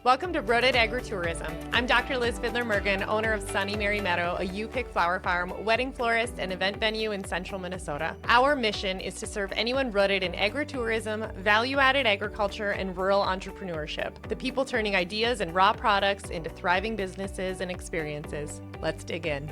Welcome to Rooted Agritourism. I'm Dr. Liz Fielder Mergen, owner of Sunny Mary Meadow, a you-pick flower farm, wedding florist, and event venue in central Minnesota. Our mission is to serve anyone rooted in agritourism, value-added agriculture, and rural entrepreneurship, the people turning ideas and raw products into thriving businesses and experiences. Let's dig in.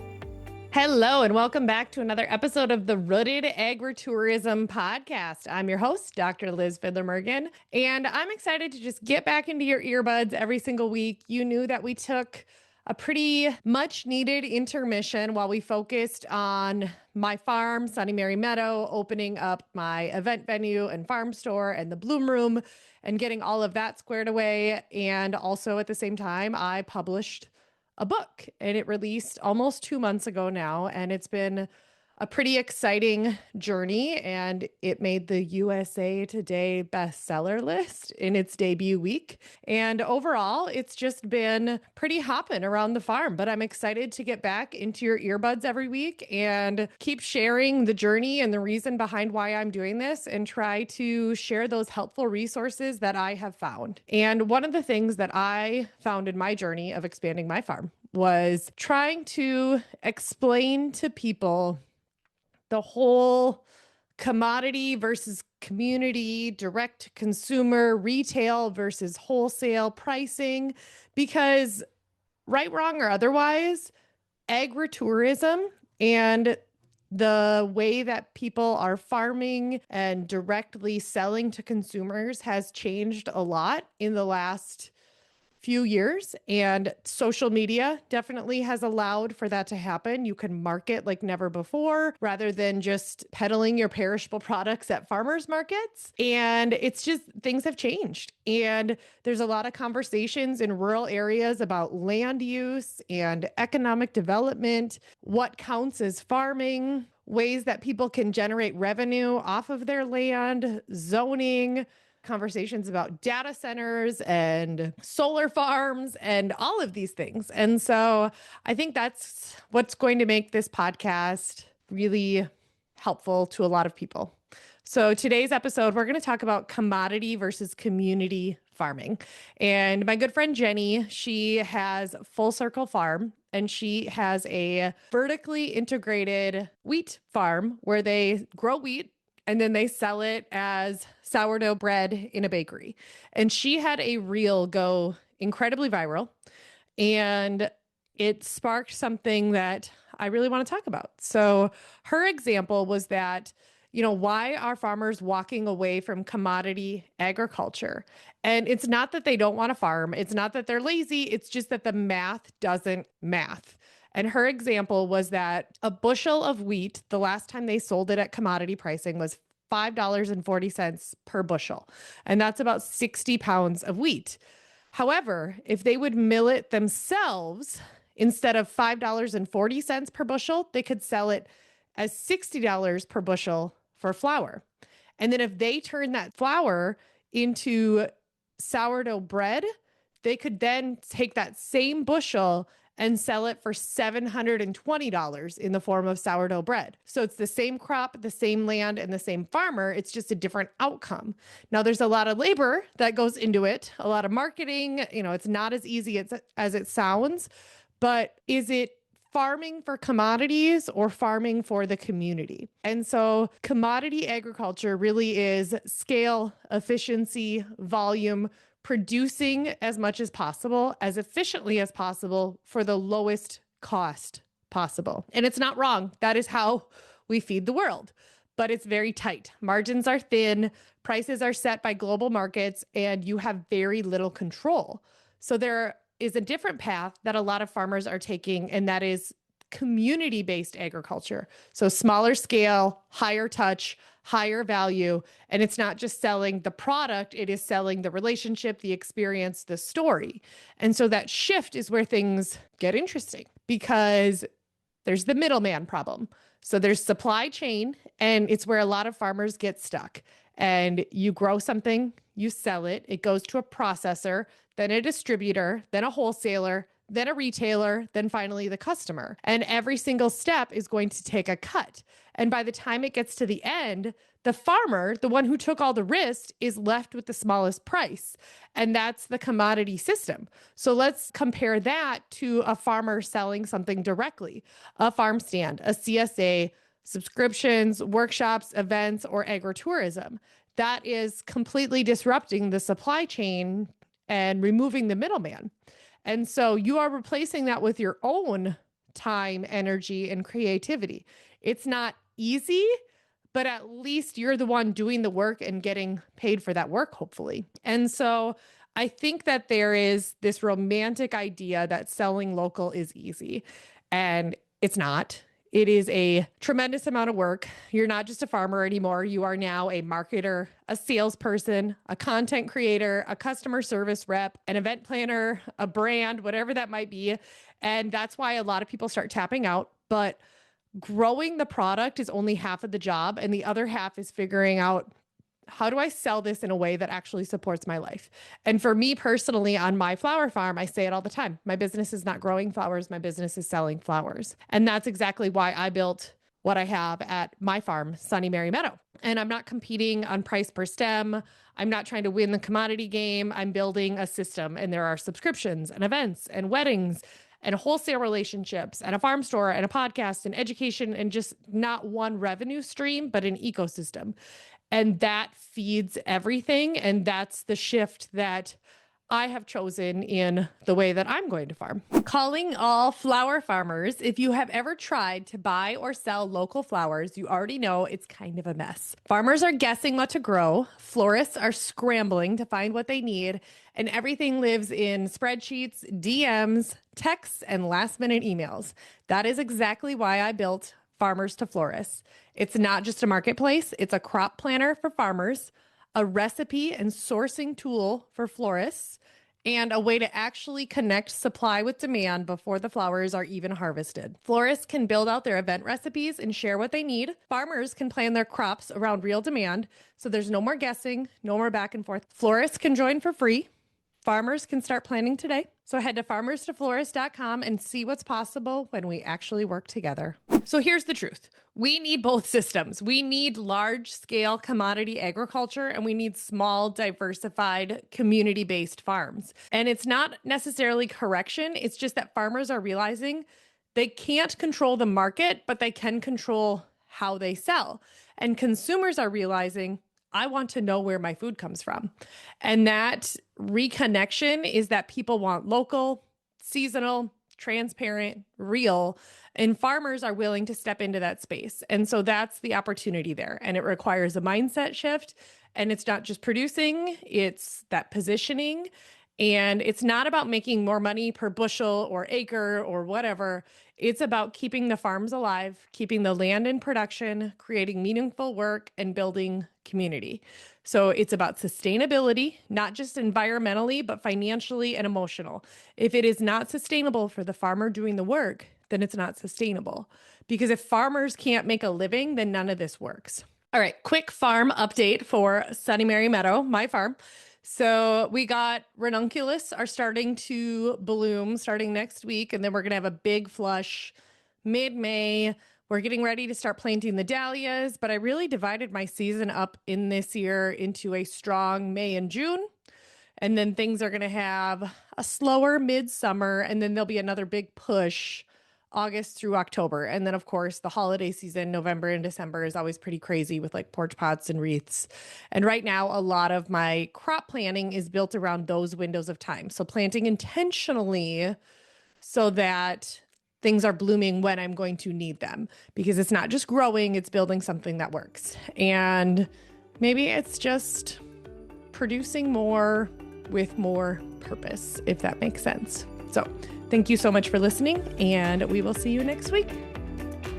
Hello, and welcome back to another episode of the Rooted Agritourism podcast. I'm your host, Dr. Liz Fielder Mergen, and I'm excited to just get back into your earbuds every single week. You knew that we took a pretty much needed intermission while we focused on my farm, Sunny Mary Meadow, opening up my event venue and farm store and the Bloom Room and getting all of that squared away. And also at the same time, I published a book, and it released almost 2 months ago now, and it's been a pretty exciting journey, and it made the USA Today bestseller list in its debut week. And overall, it's just been pretty hopping around the farm, but I'm excited to get back into your earbuds every week and keep sharing the journey and the reason behind why I'm doing this and try to share those helpful resources that I have found. And one of the things that I found in my journey of expanding my farm was trying to explain to people the whole commodity versus community, direct to consumer, retail versus wholesale pricing, because right, wrong, or otherwise, agritourism and the way that people are farming and directly selling to consumers has changed a lot in the last few years, and social media definitely has allowed for that to happen. You can market like never before rather than just peddling your perishable products at farmers markets. And it's just, things have changed. And there's a lot of conversations in rural areas about land use and economic development, what counts as farming, ways that people can generate revenue off of their land, zoning, conversations about data centers and solar farms and all of these things. And so I think that's what's going to make this podcast really helpful to a lot of people. So today's episode, we're going to talk about commodity versus community farming. And my good friend Jenny, she has Full Circle Farm, and she has a vertically integrated wheat farm where they grow wheat and then they sell it as sourdough bread in a bakery. And she had a reel go incredibly viral, and it sparked something that I really want to talk about. So her example was that, why are farmers walking away from commodity agriculture? And it's not that they don't want to farm. It's not that they're lazy. It's just that the math doesn't math. And her example was that a bushel of wheat, the last time they sold it at commodity pricing, was $5.40 per bushel. And that's about 60 pounds of wheat. However, if they would mill it themselves, instead of $5.40 per bushel, they could sell it as $60 per bushel for flour. And then if they turn that flour into sourdough bread, they could then take that same bushel and sell it for $720 in the form of sourdough bread. So it's the same crop, the same land, and the same farmer. It's just a different outcome. Now, there's a lot of labor that goes into it, a lot of marketing. It's not as easy as it sounds, but is it farming for commodities or farming for the community? And so commodity agriculture really is scale, efficiency, volume, producing as much as possible, as efficiently as possible for the lowest cost possible. And it's not wrong. That is how we feed the world, but it's very tight. Margins are thin, prices are set by global markets, and you have very little control. So there is a different path that a lot of farmers are taking, and that is community-based agriculture. So smaller scale, higher touch, higher value. And it's not just selling the product, it is selling the relationship, the experience, the story. And so that shift is where things get interesting, because there's the middleman problem. So there's supply chain, and it's where a lot of farmers get stuck. And you grow something, you sell it, it goes to a processor, then a distributor, then a wholesaler, then a retailer, then finally the customer. And every single step is going to take a cut. And by the time it gets to the end, the farmer, the one who took all the risk, is left with the smallest price. And that's the commodity system. So let's compare that to a farmer selling something directly, a farm stand, a CSA, subscriptions, workshops, events, or agritourism. That is completely disrupting the supply chain and removing the middleman. And so you are replacing that with your own time, energy, and creativity. It's not easy, but at least you're the one doing the work and getting paid for that work, hopefully. And so I think that there is this romantic idea that selling local is easy, and it's not. It is a tremendous amount of work. You're not just a farmer anymore. You are now a marketer, a salesperson, a content creator, a customer service rep, an event planner, a brand, whatever that might be. And that's why a lot of people start tapping out. But growing the product is only half of the job. And the other half is figuring out, how do I sell this in a way that actually supports my life? And for me personally, on my flower farm, I say it all the time. My business is not growing flowers. My business is selling flowers. And that's exactly why I built what I have at my farm, Sunny Mary Meadow. And I'm not competing on price per stem. I'm not trying to win the commodity game. I'm building a system, and there are subscriptions and events and weddings and wholesale relationships and a farm store and a podcast and education, and just not one revenue stream, but an ecosystem. And that feeds everything. And that's the shift that I have chosen in the way that I'm going to farm. Calling all flower farmers, if you have ever tried to buy or sell local flowers, you already know it's kind of a mess. Farmers are guessing what to grow. Florists are scrambling to find what they need. And everything lives in spreadsheets, DMs, texts, and last-minute emails. That is exactly why I built Farmers to Florists. It's not just a marketplace. It's a crop planner for farmers, a recipe and sourcing tool for florists, and a way to actually connect supply with demand before the flowers are even harvested. Florists can build out their event recipes and share what they need. Farmers can plan their crops around real demand, so there's no more guessing, no more back and forth. Florists can join for free. Farmers can start planning today. So head to farmerstoflorist.com and see what's possible when we actually work together. So here's the truth. We need both systems. We need large-scale commodity agriculture, and we need small, diversified, community-based farms. And it's not necessarily correction. It's just that farmers are realizing they can't control the market, but they can control how they sell. And consumers are realizing, I want to know where my food comes from. And that reconnection is that people want local, seasonal, transparent, real, and farmers are willing to step into that space. And so that's the opportunity there. And it requires a mindset shift. And it's not just producing, it's that positioning. And it's not about making more money per bushel or acre or whatever. It's about keeping the farms alive, keeping the land in production, creating meaningful work, and building community. So it's about sustainability, not just environmentally, but financially and emotional. If it is not sustainable for the farmer doing the work, then it's not sustainable. Because if farmers can't make a living, then none of this works. All right, quick farm update for Sunny Mary Meadow, my farm. So we got ranunculus are starting to bloom starting next week, and then we're going to have a big flush mid-May. We're getting ready to start planting the dahlias, but I really divided my season up in this year into a strong May and June. And then things are going to have a slower midsummer, and then there'll be another big push August through October. And then, of course, the holiday season, November and December, is always pretty crazy with like porch pots and wreaths. And right now, a lot of my crop planning is built around those windows of time. So planting intentionally so that things are blooming when I'm going to need them, because it's not just growing, it's building something that works. And maybe it's just producing more with more purpose, if that makes sense. So thank you so much for listening, and we will see you next week.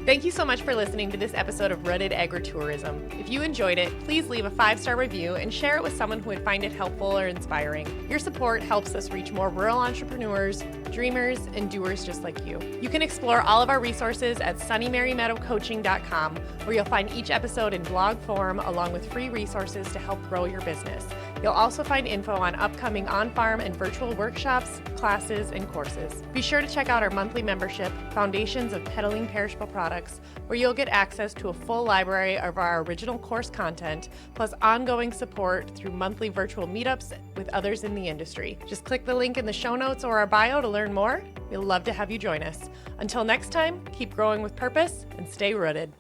Thank you so much for listening to this episode of Rooted Agritourism. If you enjoyed it, please leave a 5-star review and share it with someone who would find it helpful or inspiring. Your support helps us reach more rural entrepreneurs, dreamers, and doers just like you. You can explore all of our resources at sunnymarymeadowcoaching.com, where you'll find each episode in blog form along with free resources to help grow your business. You'll also find info on upcoming on-farm and virtual workshops, classes, and courses. Be sure to check out our monthly membership, Foundations of Peddling Perishable Products, where you'll get access to a full library of our original course content, plus ongoing support through monthly virtual meetups with others in the industry. Just click the link in the show notes or our bio to learn more. We'd love to have you join us. Until next time, keep growing with purpose and stay rooted.